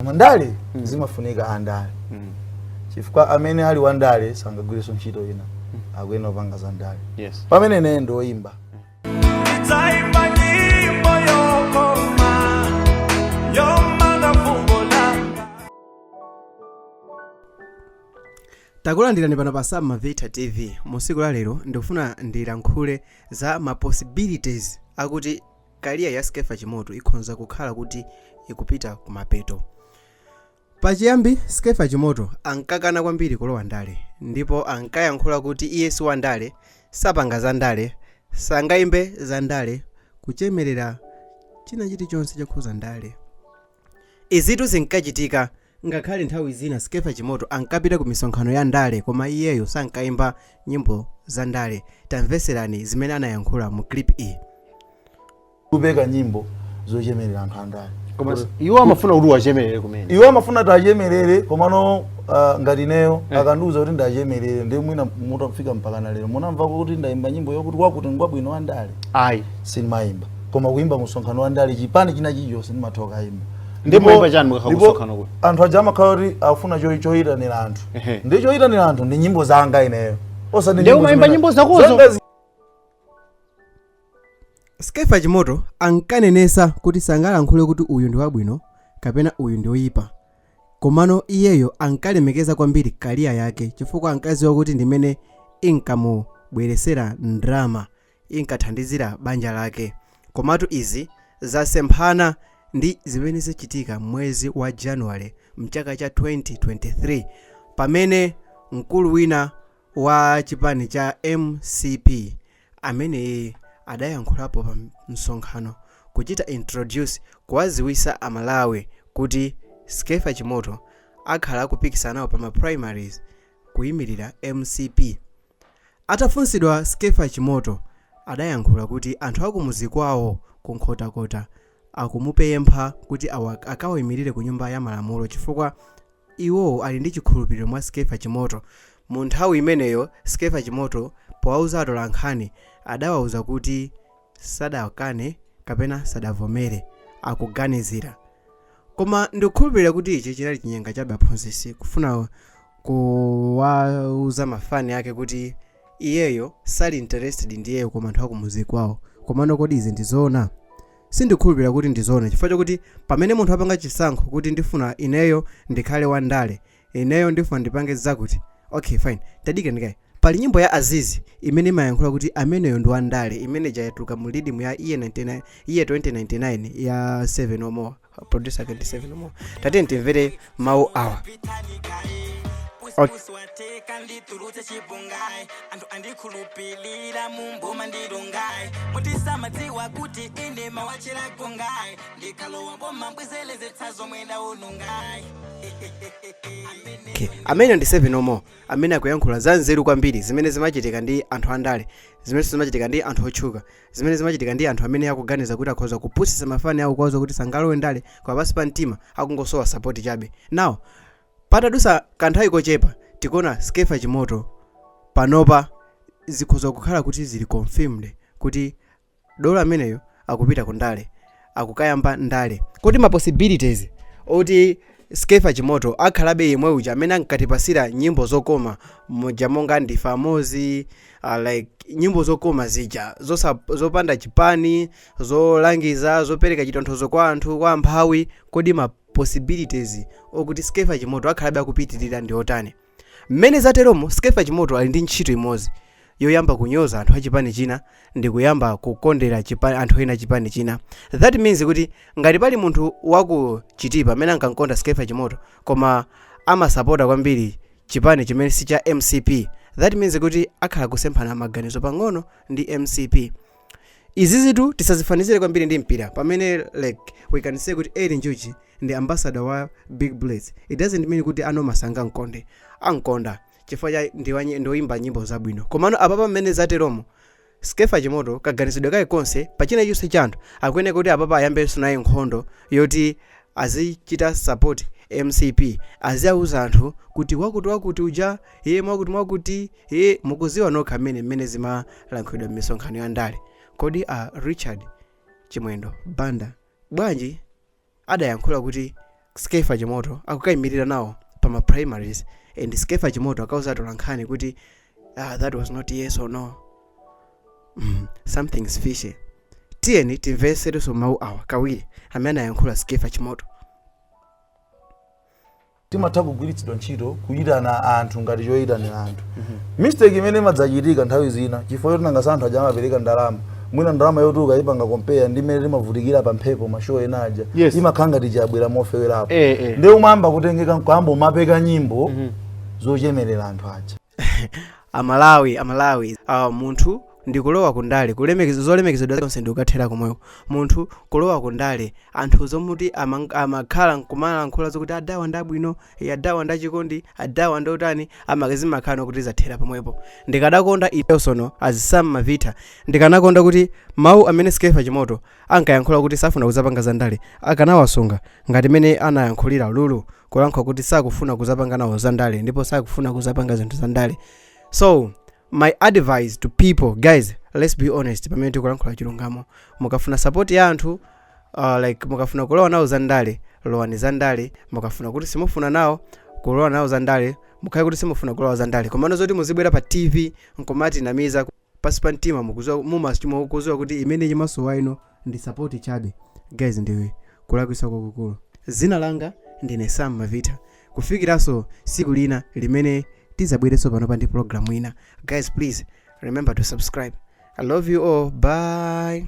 Ndale zimafunika andale chifukwa amene ali wandale sangagwireso ntchito ina akuyena opanga za ndale pamene ne ndoyimba takulandirani pano pa Samavita TV. Musiku la lero ndikufuna ndilankhule za ma possibilities akuti career ya Skeffa Chimoto ikhonza kukhala kuti ikupita kumapeto. Pachiyambi Skeffa Chimoto ankakana kwambiri kulowa ndale, ndipo ankayankhula kuti iye si wandale, sapanga za ndale, sangayimbe za ndale, kuchemerera china chilichonse chokhuza ndale. Izitu zinkachitika ngakhale nthawi zina Skeffa Chimoto ankapita ku misonkhano ya ndale, koma iyeyo sankayimba nyimbo za ndale. Tamveserani zimene anayankhula mu clip iyi. kupeka nyimbo zochemerera anthu andale. Koma iwo amafuna kuti wachemerere kumene. Iwo amafuna tachemerere komano ngati neyo akanduza kuti ndachemerere ndi mwina mutafika mpaka na lero munamva kuti ndayimba nyimbo yokuti kwakuti ngwabwino wa ndale. Ayi sinimayimba. Koma kuimba musonkhano wa ndale chipani china chicho sinimatoka imba. Ndipo chani mukakhala kusonkhano kuti anthu ajama khali afuna choyitanira anthu. Ndi choyitanira anthu ndi nyimbo zanga ineyo. Osati nyimbo mayimba nyimbo zakozo. Skeffa Chimoto ankanenesa kuti sangalankhule kuti uyu ndi wabwino kapena uyu ndi oyipa, komano iyeyo ankalemekeza kwambiri career yake chifukwa ankaziwa kuti ndimene inkamubweresera ndrama, inkathandizira banja lake. Komatu izi zasemphana ndi zimene zichitika mwezi wa January mchaka cha 2023 pamene mkulu wina wa chipani cha MCP amene adayankhulapo pa msonkhano kuchita introduce kuwaziwisa amalawi kuti Skeffa Chimoto akhala akupikisana nawo pa ma primaries kuyimirira MCP. Atafunsidwa, Skeffa Chimoto adayankhula kuti anthu akumuzi kwawo kunkhotakota akumupempha kuti akawayimirire ku nyumba ya malamulo chifukwa iwo ali ndi chikhulupiriro mwa Skeffa Chimoto. Mu nthawi imeneyo Skeffa Chimoto powauza atolankhani adawauza kuti sadakane kapena sadavomere, akuganizira. Koma ndikukhulupirira kuti ichi chinali chinyenga cha aphunzitsi kufuna kuwauza mafani ake kuti iyeyo sali interested ndiyeyo koma anthu akumuzi kwawo. Komano kodi izi ndizoona? Sindikhulupirira kuti ndizoona chifukwa chokuti pamene munthu apanga chisankho kuti ndifuna ineyo ndikhale wandale, ineyo ndifuna ndipange zakuti, okay fine, tadike ndikayi. Pali nyimbo ya Azizi imene imayankhula kuti ameneyo ndi wandale, imene jayatuka mu rhythm ya year 2099 ya 7 or more, producer 27 or more. Tati ntimvere mawu awa. Okay. Amene ndi 7 or more amene akuyankhula za nzeru kwambiri zimene zimachitika ndi anthu andale, zimene zimachitika ndi anthu otchuka, zimene zimachitika ndi anthu amene akuganiza kuti akhoza kupusisa mafani awo kwazo kuti sangalowe ndale kwa pasi pa mtima akungosowa support chabe. Now patadusa kanthawi kochepa tikuona Skeffa Chimoto panopa zikhoza kukhala kuti zili confirmed kuti dola ameneyo akupita ku ndale, akukayamba ndale. Kuti ma possibilities oti Skeffa Chimoto akhalabe yemwe uja amene ankatipasira nyimbo zokoma moja monga ndifa mozi, like nyimbo zokoma zija zopanda chipani, zolangiza, zopereka chitonthozo kwa anthu kwa amphawi. Kodi ma possibilities okuti Skeffa Chimoto akhalabe akupitirira ndi otani? Mmene zateromo Skeffa Chimoto ali ndi ntchito imodzi yoyamba kunyoza anthu achipani china ndi kuyamba kukondera anthu ena chipani china. That means kuti ngati pali munthu waku Chitipa amene ankankonda Skeffa Chimoto koma amasapota kwambiri chipani chimene si cha MCP, that means kuti akhala kusemphana maganizo pang'ono ndi MCP. Izi zitu tisazifanizire kwambiri ndi mpira pamene like we can say kuti Eri Njuchi ndi ambassador wa Big Blitz. It doesn't mean kuti masanga nkonde ankonda chifukwa cha ndiwoyimba nyimbo zabwino. Komano apapa mmene zateromo Skeffa Chimoto kaganizidwe kake konse pachina chonse cha anthu akuyenera kuti apapa ayambenso naye nkhondo yoti azichita support MCP, aziauza anthu kuti wakuti uja mwakuti mukuziwa nokha mmene zimalankhulidwa m'misonkhano ya ndale. Kodi Richard Chimwendo Banda bwanji adayankhula kuti Skeffa chimoto akukayimirira nawo pama primaries and Skeffa chimoto akauza atolankhani kuti that was not yes or no. Something's fishy. Tiyeni timveserenso mawu awa kawiri amene anayankhula Skeffa chimoto. timatha kugwiritsidwa ntchito kuyitana anthu ngati choyitanira anthu. Mistake imene imadzachitika nthawi zina chifukwa choti nanga anthu aja amapereka ndalama mwina ndalama yoti ukayipanga compare ndi imene limavutikira pa mphepo mashow enaja imakhala ngati chabwera mofewerapo ndi umayamba kutengeka mkwambo umapeka nyimbo zochemerera anthu aja. Amalawi munthu ndikulowa kundale zolemekezedwa zonse ndikukathera komweko. Munthu kulowa kundale anthu zomuti amakhala nkumalankhula zokuti adawa ndabwino adawa ndachikondi adawa ndotani amakezimakhala kuti zathera pomwepo. Ndikadakonda ipeosono azisama mavita ndikanakonda kuti mawu amene Skeffa chimoto ankayankhula kuti safuna kuzapanga za ndale akanawasunga ngati mene anayankhulira Lulu kulankhula kuti sakufuna kuzapanga nawo za ndale ndipo sakufuna kuzapanga zinthu za ndale. So my advice to people, guys, let's be honest, pamene tikulankhula chilungamo mukafuna support ya anthu like mukafuna kulowa nawo za ndale lowani za ndale, mukafuna kuti simufuna nawo kulowa nawo za ndale mukhale kuti simufuna kulowa za ndale. Komano zoti muzibwera pa TV nkomati namiza pasi pa mtima mukuziwa kuti imene chimasowa ino ndi support chabe, guys, ndiwe kulakwisa kwakukulu. Zina langa ndine Sam Mavita kufikiranso siku lina limene tizabwereso pano pa ndi program ina. Guys, please remember to subscribe. I love you all. Bye.